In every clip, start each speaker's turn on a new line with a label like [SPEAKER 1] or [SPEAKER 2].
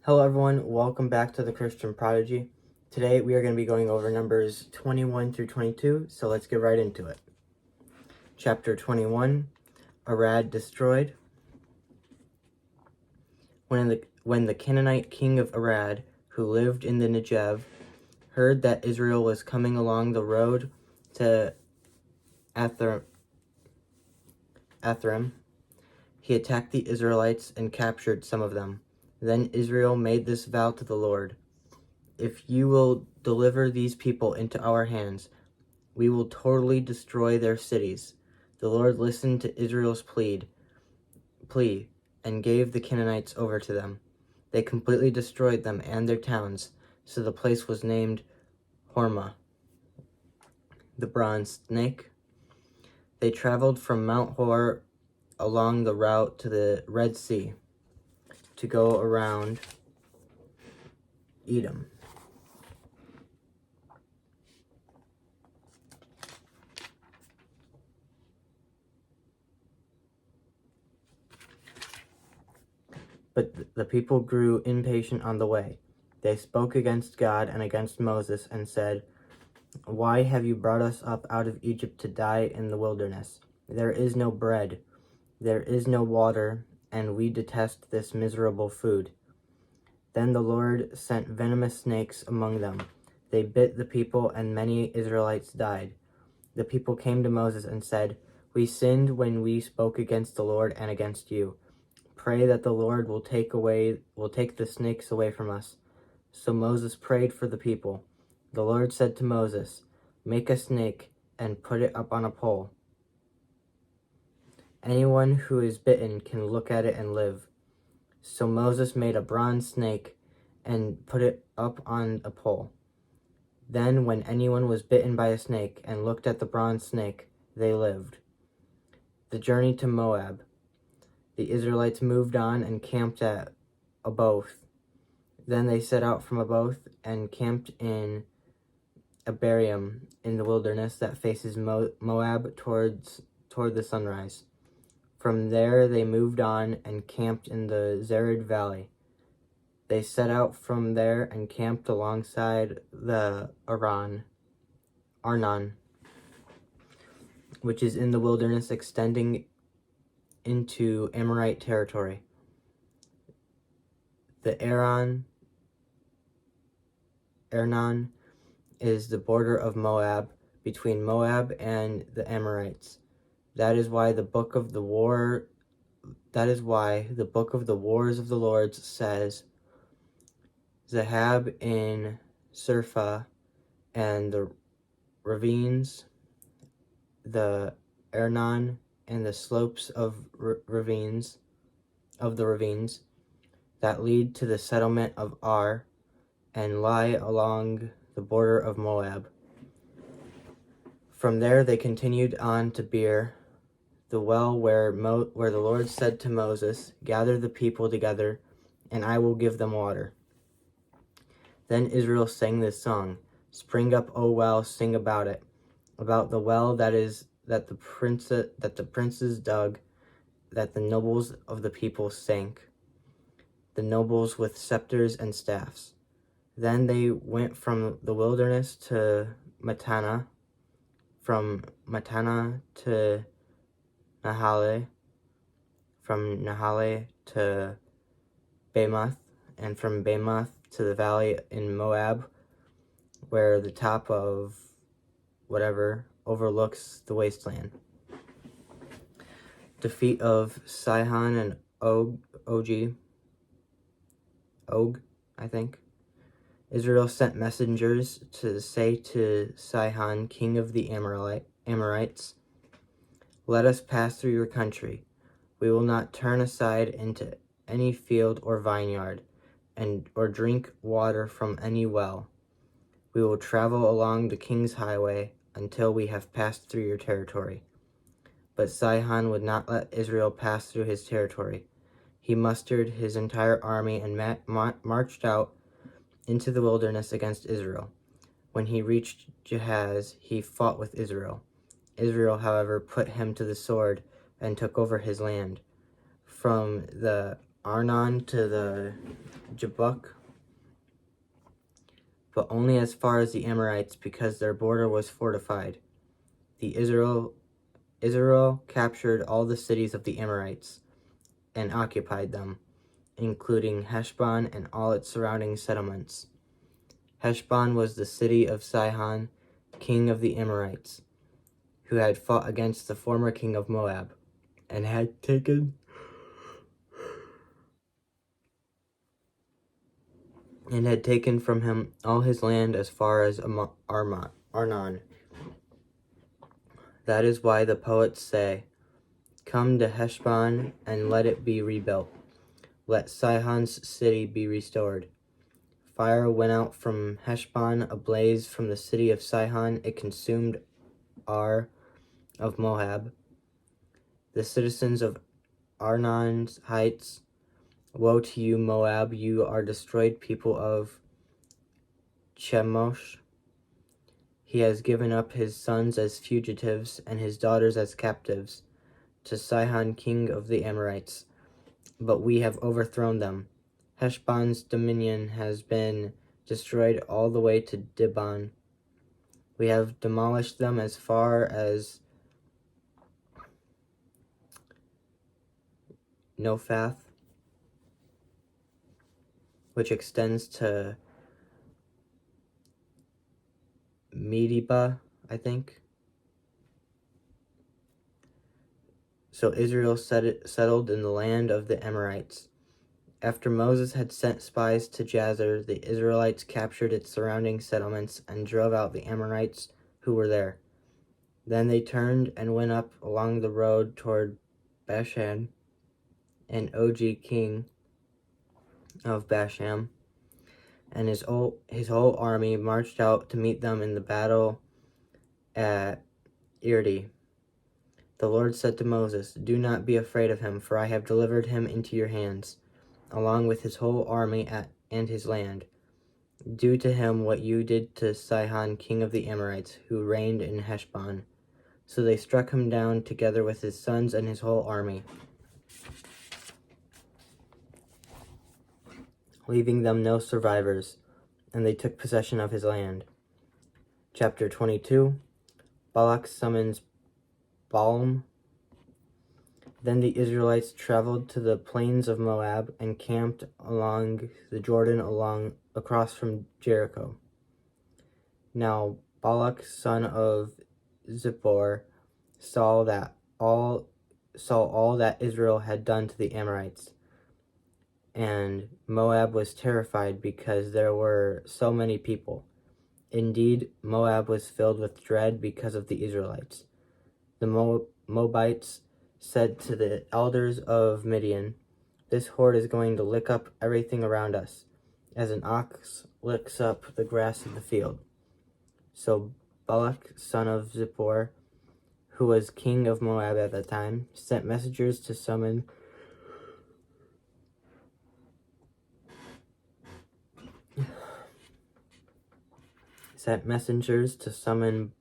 [SPEAKER 1] Hello everyone, welcome back to the Christian Prodigy. Today we are going to be going over Numbers 21 through 22, so let's get right into it. Chapter 21, Arad destroyed. When the Canaanite king of Arad, who lived in the Negev, heard that Israel was coming along the road to Atharim, he attacked the Israelites and captured some of them. Then Israel made this vow to the Lord: "If you will deliver these people into our hands, we will totally destroy their cities." The Lord listened to Israel's plea and gave the Canaanites over to them. They completely destroyed them and their towns, so the place was named Hormah, the bronze snake. They traveled from Mount Hor along the route to the Red Sea to go around Edom. But the people grew impatient on the way. They spoke against God and against Moses and said, "Why have you brought us up out of Egypt to die in the wilderness? There is no bread, there is no water, and we detest this miserable food." Then the Lord sent venomous snakes among them. They bit the people, and many Israelites died. The people came to Moses and said, "We sinned when we spoke against the Lord and against you. Pray that the Lord will take the snakes away from us." So Moses prayed for the people. The Lord said to Moses, "Make a snake and put it up on a pole. Anyone who is bitten can look at it and live." So Moses made a bronze snake and put it up on a pole. Then when anyone was bitten by a snake and looked at the bronze snake, they lived. The journey to Moab. The Israelites moved on and camped at Oboth. Then they set out from Oboth and camped in Abarim in the wilderness that faces Moab toward the sunrise. From there they moved on and camped in the Zered Valley. They set out from there and camped alongside the Arnon, which is in the wilderness extending into Amorite territory. The Arnon is the border of Moab, between Moab and the Amorites. That is why the book of the Wars of the Lord says, "Zahab in Surpha and the ravines, the Arnon and the slopes of ravines that lead to the settlement of Ar and lie along the border of Moab." From there they continued on to Beer, the well where the Lord said to Moses, "Gather the people together, and I will give them water." Then Israel sang this song: "Spring up, O well, sing about it, about the well that the princes dug, that the nobles of the people sank, the nobles with scepters and staffs." Then they went from the wilderness to Mattanah, from Mattanah to Nahale, from Nahale to Bamoth, and from Bamoth to the valley in Moab, where the top of whatever overlooks the wasteland. Defeat of Sihon and Og, I think. Israel sent messengers to say to Sihon, king of the Amorites, "Let us pass through your country. We will not turn aside into any field or vineyard, or drink water from any well. We will travel along the king's highway until we have passed through your territory." But Sihon would not let Israel pass through his territory. He mustered his entire army and marched out into the wilderness against Israel. When he reached Jahaz, he fought with Israel. Israel, however, put him to the sword and took over his land. From the Arnon to the Jabbok, but only as far as the Amorites, because their border was fortified. Israel captured all the cities of the Amorites and occupied them, including Heshbon and all its surrounding settlements. Heshbon was the city of Sihon, king of the Amorites, who had fought against the former king of Moab, and had taken from him all his land as far as Arnon. That is why the poets say, "Come to Heshbon and let it be rebuilt. Let Sihon's city be restored." Fire went out from Heshbon, a blaze from the city of Sihon. It consumed Ar of Moab. The citizens of Arnon's heights, woe to you, Moab, you are destroyed, people of Chemosh. He has given up his sons as fugitives and his daughters as captives to Sihon, king of the Amorites, but we have overthrown them. Heshbon's dominion has been destroyed all the way to Dibon. We have demolished them as far as Nophath, which extends to Medeba, I think. So Israel settled in the land of the Amorites. After Moses had sent spies to Jazer, the Israelites captured its surrounding settlements and drove out the Amorites who were there. Then they turned and went up along the road toward Bashan, and Og, king of Bashan, and his whole army marched out to meet them in the battle at Irdi. The Lord said to Moses, "Do not be afraid of him, for I have delivered him into your hands, along with his whole army and his land. Do to him what you did to Sihon, king of the Amorites, who reigned in Heshbon." So they struck him down together with his sons and his whole army, leaving them no survivors, and they took possession of his land. Chapter 22. Balak summons Balaam. Then the Israelites traveled to the plains of Moab and camped along the Jordan across from Jericho. Now Balak, son of Zippor, saw all that Israel had done to the Amorites, and Moab was terrified because there were so many people. Indeed, Moab was filled with dread because of the Israelites. The Moabites said to the elders of Midian, "This horde is going to lick up everything around us, as an ox licks up the grass of the field." So Balak, son of Zippor, who was king of Moab at the time, sent messengers to summon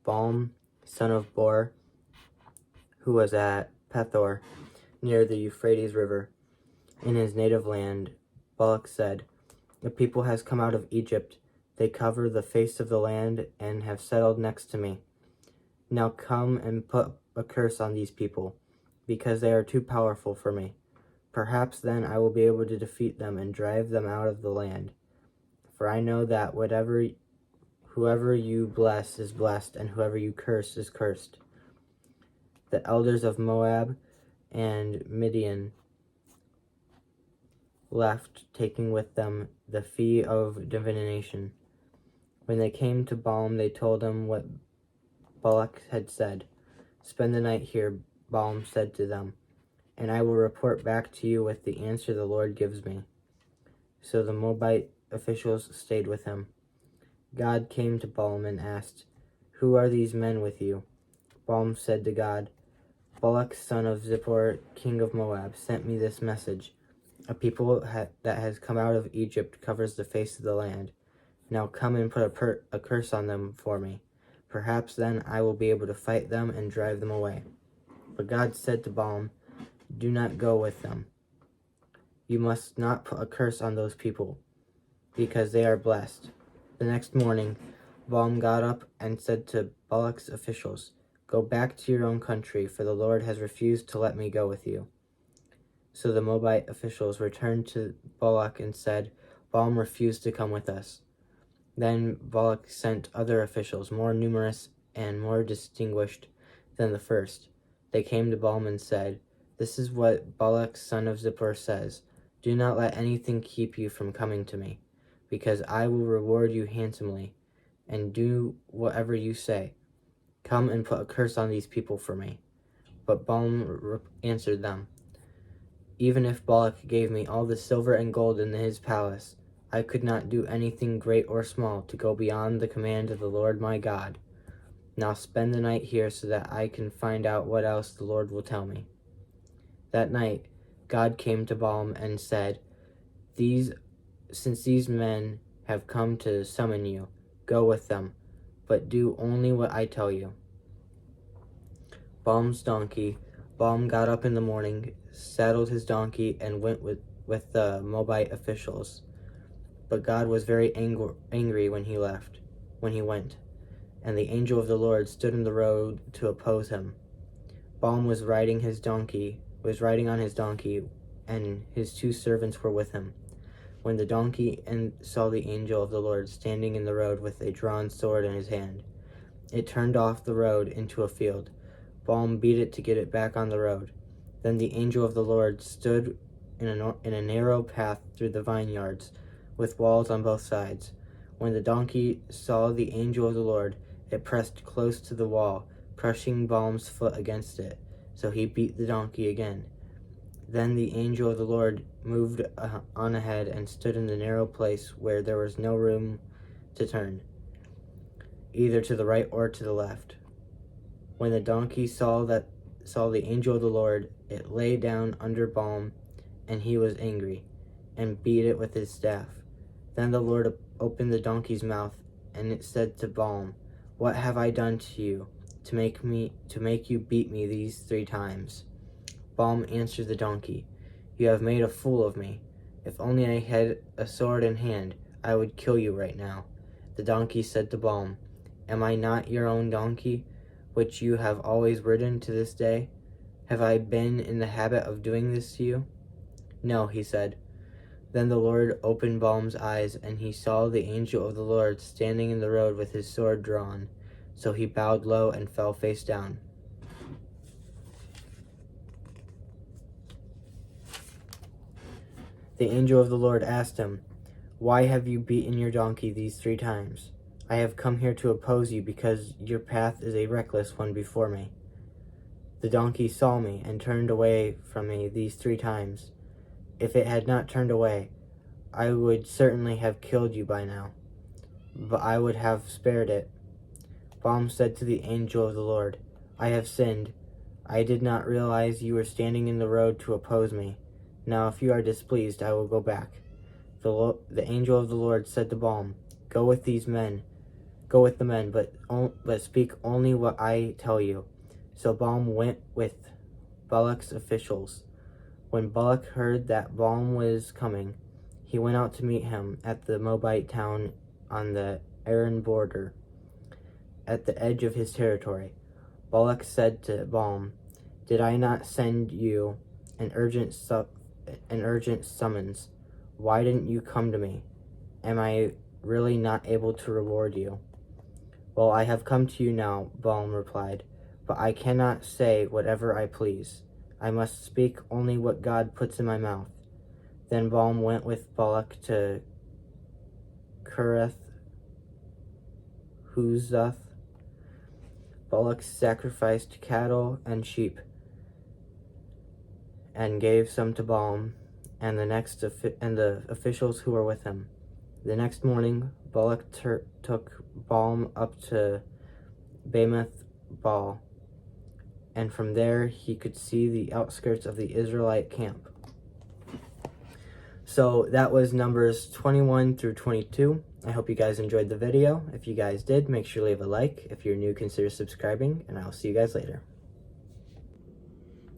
[SPEAKER 1] Balaam, son of Bor, who was at Pethor, near the Euphrates River, in his native land. Balak said, "The people has come out of Egypt. They cover the face of the land and have settled next to me. Now come and put a curse on these people, because they are too powerful for me. Perhaps then I will be able to defeat them and drive them out of the land. For I know that whoever you bless is blessed, and whoever you curse is cursed." The elders of Moab and Midian left, taking with them the fee of divination. When they came to Balaam, they told him what Balak had said. "Spend the night here," Balaam said to them, "and I will report back to you with the answer the Lord gives me." So the Moabite officials stayed with him. God came to Balaam and asked, "Who are these men with you?" Balaam said to God, "Balak, son of Zippor, king of Moab, sent me this message. A people that has come out of Egypt covers the face of the land. Now come and put a curse on them for me. Perhaps then I will be able to fight them and drive them away." But God said to Balaam, "Do not go with them. You must not put a curse on those people, because they are blessed." The next morning, Balaam got up and said to Balak's officials, "Go back to your own country, for the Lord has refused to let me go with you." So the Moabite officials returned to Balak and said, "Balaam refused to come with us." Then Balak sent other officials, more numerous and more distinguished than the first. They came to Balaam and said, "This is what Balak son of Zippor says. Do not let anything keep you from coming to me, because I will reward you handsomely, and do whatever you say. Come and put a curse on these people for me." But Balaam answered them, "Even if Balak gave me all the silver and gold in his palace, I could not do anything great or small to go beyond the command of the Lord my God. Now spend the night here so that I can find out what else the Lord will tell me." That night God came to Balaam and said, Since these men have come to summon you, go with them, but do only what I tell you." Balaam's donkey. Balaam got up in the morning, saddled his donkey, and went with the Moabite officials. But God was very angry when he went, and the angel of the Lord stood in the road to oppose him. Balaam was riding on his donkey, and his 2 servants were with him. When the donkey saw the angel of the Lord standing in the road with a drawn sword in his hand, it turned off the road into a field. Balaam beat it to get it back on the road. Then the angel of the Lord stood in a narrow path through the vineyards, with walls on both sides. When the donkey saw the angel of the Lord, it pressed close to the wall, crushing Balaam's foot against it. So he beat the donkey again. Then the angel of the Lord moved on ahead and stood in the narrow place where there was no room to turn, either to the right or to the left. When the donkey saw the angel of the Lord, it lay down under Balaam, and he was angry, and beat it with his staff. Then the Lord opened the donkey's mouth, and it said to Balaam, "What have I done to you, to make you beat me these 3 times?" Balaam answered the donkey, "You have made a fool of me. If only I had a sword in hand, I would kill you right now." The donkey said to Balaam, "Am I not your own donkey, which you have always ridden to this day? Have I been in the habit of doing this to you?" "No," he said. Then the Lord opened Balaam's eyes, and he saw the angel of the Lord standing in the road with his sword drawn. So he bowed low and fell face down. The angel of the Lord asked him, "Why have you beaten your donkey these 3 times?" "I have come here to oppose you because your path is a reckless one before me. The donkey saw me and turned away from me these 3 times. If it had not turned away, I would certainly have killed you by now, but I would have spared it." Balaam said to the angel of the Lord, "I have sinned. I did not realize you were standing in the road to oppose me. Now if you are displeased, I will go back." The angel of the Lord said to Balaam, Go with the men, but speak only what I tell you." So Balaam went with Balak's officials. When Balak heard that Balaam was coming, he went out to meet him at the Moabite town on the Aram border, at the edge of his territory. Balak said to Balaam, "Did I not send you an urgent summons? Why didn't you come to me? Am I really not able to reward you?" "Well, I have come to you now," Balaam replied, "but I cannot say whatever I please. I must speak only what God puts in my mouth." Then Balaam went with Balak to Kereth-Huzoth. Balak sacrificed cattle and sheep, and gave some to Balaam and the officials who were with him. The next morning, Balak took Balaam up to Bamoth Baal, and from there he could see the outskirts of the Israelite camp. So that was Numbers 21 through 22. I hope you guys enjoyed the video. If you guys did, make sure to leave a like. If you're new, consider subscribing, and I'll see you guys later.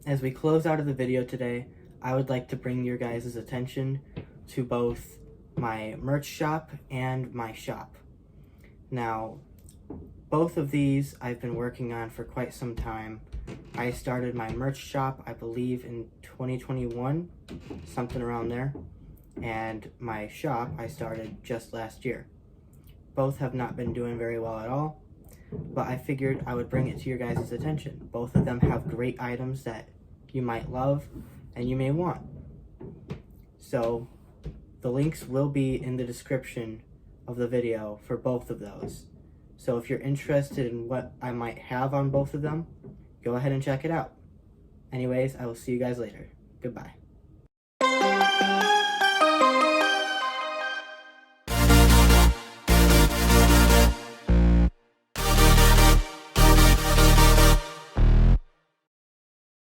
[SPEAKER 1] As we close out of the video today, I would like to bring your guys' attention to both my merch shop and my shop. Now, both of these I've been working on for quite some time. I started my merch shop, I believe, in 2021, something around there. And my shop I started just last year. Both have not been doing very well at all, but I figured I would bring it to your guys' attention. Both of them have great items that you might love and you may want. So the links will be in the description of the video for both of those. So if you're interested in what I might have on both of them, go ahead and check it out. Anyways, I will see you guys later. Goodbye.